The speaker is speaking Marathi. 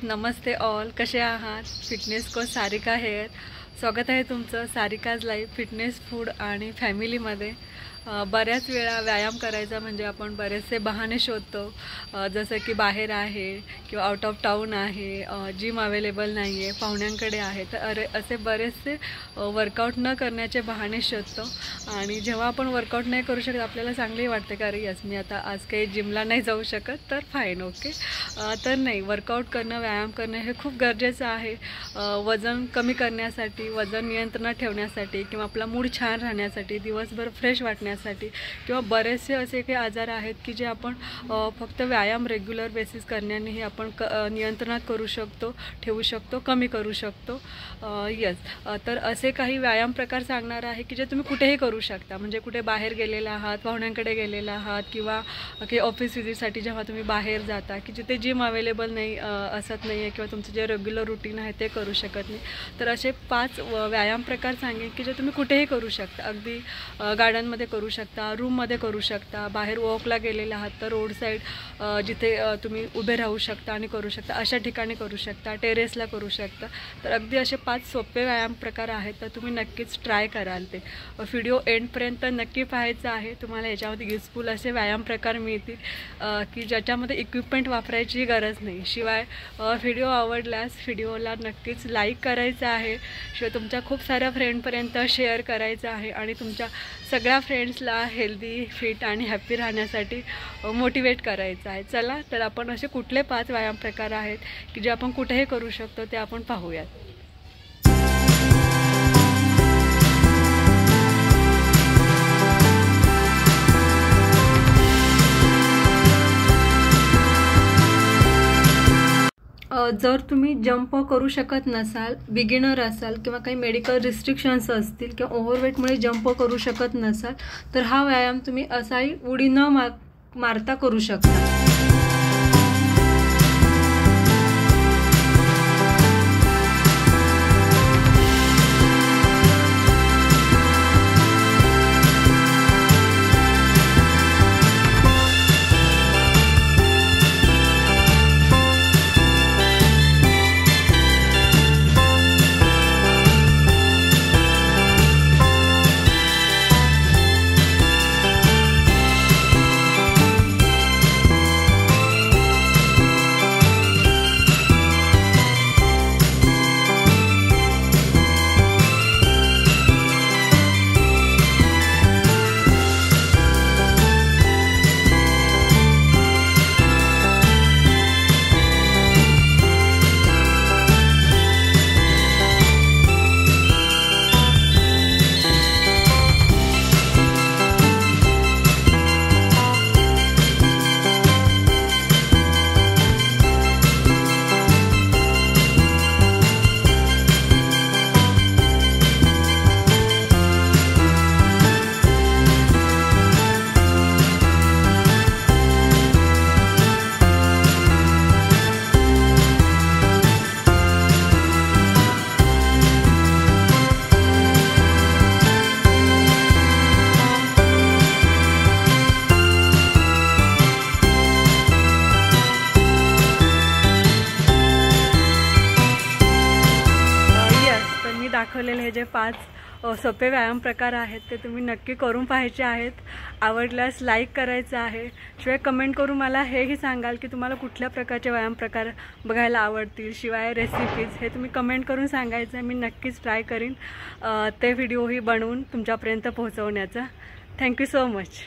नमस्ते ऑल, कसे आहात? Fitness coach Sarika hair. स्वागत आहे तुमचं सारिकाज लाईफ फिटनेस फूड आणि फॅमिलीमध्ये. बऱ्याच वेळा व्यायाम करायचा म्हणजे आपण बरेचसे बहाणे शोधतो, जसं की बाहेर आहे किंवा आउट ऑफ टाऊन आहे, जिम अवेलेबल नाही आहे, पाहुण्यांकडे आहे, तर असे बरेचसे वर्कआउट न करण्याचे बहाणे शोधतो. आणि जेव्हा आपण वर्कआउट नाही करू शकत आपल्याला चांगली वाटते का अरे यस मी आता आज काही जिमला नाही जाऊ शकत, तर फाईन ओके. तर नाही, वर्कआउट करणं, व्यायाम करणं हे खूप गरजेचं आहे. वजन कमी करण्यासाठी, वजन नियंत्रणात ठेवण्यासाठी किंवा आपला मूड छान राहण्यासाठी, दिवसभर फ्रेश वाटण्यासाठी किंवा बरेचसे असे काही आजार आहेत की जे आपण फक्त व्यायाम रेग्युलर बेसिस करण्यानेही आपण नियंत्रणात करू शकतो, ठेवू शकतो, कमी करू शकतो. यस, तर असे काही व्यायाम प्रकार सांगणार आहे की जे तुम्ही कुठेही करू शकता. म्हणजे कुठे बाहेर गेलेला आहात, पाहुण्यांकडे गेलेला आहात किंवा काही ऑफिस विजिटसाठी जेव्हा तुम्ही बाहेर जाता की जिथे जिम अवेलेबल नाही असत नाही आहे किंवा तुमचं जे रेग्युलर रुटीन आहे ते करू शकत नाही, तर असे 5 व्यायाम प्रकार सांगेन की जे तुम्ही कुठेही करू शकता. अगदी गार्डनमध्ये करू शकता, रूममध्ये करू शकता, बाहेर वॉकला गेलेला आहात तर रोड साईड जिथे तुम्ही उभे राहू शकता आणि करू शकता अशा ठिकाणी करू शकता, टेरेसला करू शकता. तर अगदी असे 5 सोपे व्यायाम प्रकार आहेत, तर तुम्ही नक्कीच ट्राय कराल. ते व्हिडिओ एंडपर्यंत नक्की पाहायचं आहे. तुम्हाला याच्यामध्ये युजफुल असे व्यायाम प्रकार मिळतील की ज्याच्यामध्ये इक्विपमेंट वापरायची गरज नाही. शिवाय व्हिडिओ आवडल्यास व्हिडिओला नक्कीच लाईक करायचं आहे. शिवाय तुमच्या खूप साऱ्या फ्रेंडपर्यंत शेअर करायचं आहे आणि तुमच्या सगळ्या फ्रेंड्सला हेल्दी, फिट आणि हॅप्पी राहण्यासाठी मोटिवेट करायचं आहे. चला तर आपण असे कुठले 5 व्यायाम प्रकार आहेत की जे आपण कुठेही करू शकतो ते आपण पाहूयात. जर तुम्ही जंप करू शकत नसाल, बिगिनर असाल किंवा काही मेडिकल रिस्ट्रिक्शन्स असतील किंवा ओव्हरवेटमुळे जंप करू शकत नसाल, तर हा व्यायाम तुम्ही असाही उडी न मारता करू शकता. दाखवलेले हे जे 5 सोपे व्यायाम प्रकार आहेत ते तुम्ही नक्की करून पाहायचे आहेत. आवडल्यास लाईक करायचं आहे. शिवाय कमेंट करून मला हेही सांगाल की तुम्हाला कुठल्या प्रकारचे व्यायाम प्रकार बघायला आवडतील. शिवाय रेसिपीज हे तुम्ही कमेंट करून सांगायचं. मी नक्कीच ट्राय करीन ते व्हिडिओही बनवून तुमच्यापर्यंत पोहोचवण्याचा. Thank you so much.